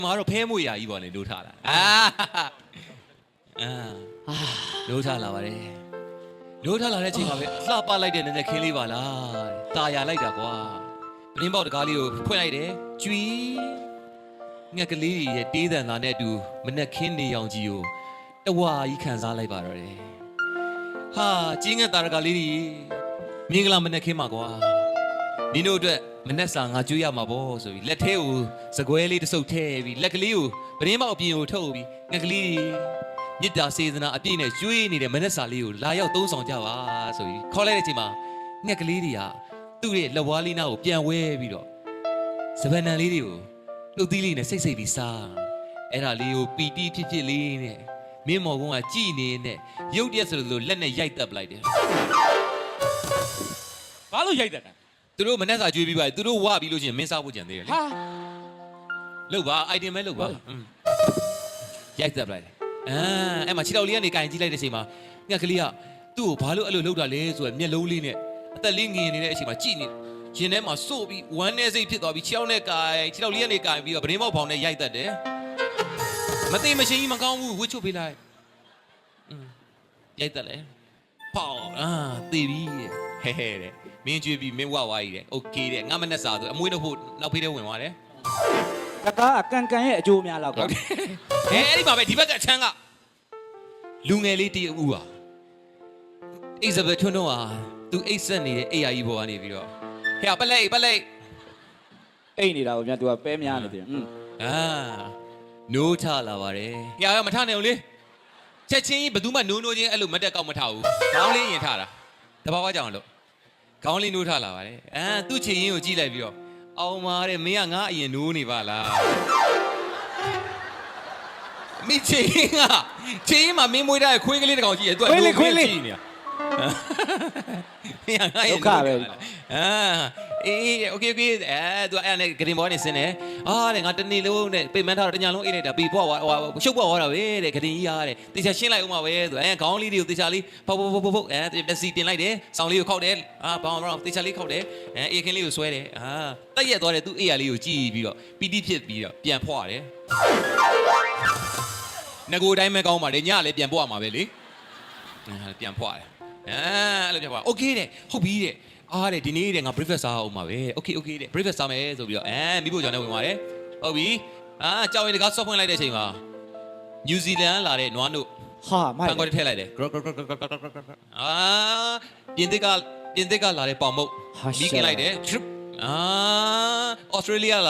မှာတော့ဖဲမွေရာကြီးပေါ့လေလို့ထားလာလို့ထားလာပါတယ်လို့ထားလာတဲ့အချိန်မှာပဲလှပလိုက်တဲ့နည်းနည်းခင်းလေးပါလားတာယာလိုက်တာကွာပရင်းပေါက်တကားလေးကိုဖွင့်လိုက်တယ်ကျွီးငှက်ကလေးရဲ့တေးသံသားနဲ့အတူမနဲ့ခင်းနေအောင်ကြီးကိုတဝါကြီးခံစားလိုက်ပါတော့တယ်ဟာကြီးငှက်တာရကလေးကြီးမင်္ဂလာမနဲ့ခင်းပါကွာနင်တို့အတွက်မနဲ့စာငါကျွေးရမှာပေါ့ဆိုပြီးလက်ထဲကိုစကွဲလေးတစ်စုပ်ထည့်ပြီးလက်ကလေးကိုပရင်းပေါက်အပြင်ကိုထုတ်ပြီးငှက်ကလေးမြစ်တာစေစနာအပြည့်နဲ့ကျွေးနေတဲ့မနဲ့စာလေးကိုလာရောက်သုံးဆောင်ကြပါဆိုပြီးခေါ်လိုက်တဲ့အချိန်မှာငှက်ကလေးတွေကသူ့ရဲ့လက်ဝါးလေးနားကိုပြန်ဝဲပြီးတော့စပန်နံလေးတွေကိုလှုပ်သီးလေးနဲ့စိတ်စိတ်ပြီးစားအဲ့ဒါလေးကိုပီတိဖြစ်ဖြစ်လေးနဲ့မင်းမော်ကုန်းကကြည်နေနဲ့ရုပ်ရက်ဆိုလို့လက်နဲ့ရိုက်တက်ပလိုက်တယ်ဘာလို့ရိုက်တက်တာသူတို့မနဲ့စာကျွေးပြီးပါသူတို့ဝပြီးလို့ချင်းမင်းစားဖို့ကြံသေးတယ်လေဟာလှုပ်ပါအိုက်တင်မဲလှုပ်ပါရိုက်တက်ပလိုက်တယ်အဲ့မှာခြေထောက်လေးကနေကင်ကြည့်လိုက်တဲ့အချိန်မှာငှက်ကလေးကသူ့ကိုဘာလို့အဲ့လိုလှုပ်တာလဲဆိုတော့မျက်လုံးလေးနဲ့အသက်လေးငင်နေတဲ့အချိန်မှာကြည်နေရင်ထဲမှာစို့ပြီးဝမ်းနဲ့စိတ်ဖြစ်သွားပြီးခြေထောက်နဲ့ကင်ခြေထောက်လေးကနေကင်ပြီးတော့ဗရင်းမောက်ဖောင်နဲ့ရိုက်တက်တယ်မသိမချင်းကြီးမကောင်းဘူးဝှစ်ချုပ်ပေးလိုက်ရိုက်တက်လေပေါသေပြီဟဲတဲ့မင်းကျွေးပြီးမင်းဝဝါကြီးတဲ့โอเคတဲ့ငါမနဲ့စားဆိုအမွေးတော့ဖို့နောက်ဖေးထဲဝင်သွားတယ်တကားအကန်ကန်ရဲ့အကျိုးများတော့ကွာအဲ့ဒီမှာပဲဒီဘက်ကအချမ်းကလူငယ်လေးတည်းဦးပါအိဇဘက်ထွန်းတော့ဟာသူအိတ်ဆက်နေတဲ့အိယာကြီးပေါ်ကနေပြီးတော့ဟဲ့ပလက်အိတ်နေတာကိုမြန်သူကပဲများနေတယ်နိုးထလာပါတယ်ဟဲ့မထနိုင်ဘူးလေချက်ချင်းကြီးဘယ်သူမှနိုးချင်းအဲ့လိုမတက်ကောက်မထဘူးခေါင်းလေးရင်ထတာတဘာဝကြောင်လို့ခေါင်းလေးနိုးထလာပါတယ်သူ့ချင်ရင်ကိုကြည့်လိုက်ပြီးတော့အောင်ပါတဲ့မင်းကငါအရင်နိုးနေပါလားမိချင်ချင်းမှာမင်းမွေးတဲ့ခွေးကလေးတစ်ကောင်ကြည့်ရသူကနိုးခွေးလေးကြည့်နေမင်းကငါရင်နိုးပဲအေးโอเคသူအဲ့နဲ့ဂရင်ဘောနေစင်းတယ်တဲ့ငါတနေ့လုံးနဲ့ပိတ်မန်းထားတော့တညာလုံးအေးနေတာပြီပေါ့ရှုပ်ပေါ့သွားတာပဲတဲ့ဂရင်ကြီးတဲ့တေချာရှင်းလိုက်ဦးမှာပဲသူခေါင်းလေးတွေကိုတေချာလေးဖောက်မျက်စိတင်လိုက်တယ်စောင်းလေးကိုခောက်တယ်ဘောင်းတေချာလေးခောက်တယ်အေးခင်းလေးကိုဆွဲတယ်တက်ရက်သွားတယ်သူ့အေးရလေးကိုကြည့်ပြီးတော့ပီတိဖြစ်ပြီးတော့ပြန်ဖွာတယ်ငကိုတိုင်းပဲကောင်းပါတယ်ညလည်းပြန်ဖွာမှာပဲလေပြန်ဖွာတယ်အဲ့လိုပြန်ဖွာโอเคတဲ့ဟုတ်ပြီတဲ့တဲ့ဒီနေ့တဲ့ငါ breakfast စားအောင်ပါပဲโอเคတဲ့ breakfast စားမယ်ဆိုပြီးတော့မိဖို့ကြောင့်လည်းဝင်ပါတယ်ဟုတ်ပြီကြောင်ရင်တကားဆော့ဖွင့်လိုက်တဲ့အချိန်မှာ New Zealand လာတဲ့နွားနို့မိုက်ဖန်ကော်ထည့်လိုက်တယ်ပြင်သစ်ကလာတဲ့ပေါင်မုတ်မိခင်လိုက်တယ်Australia လာ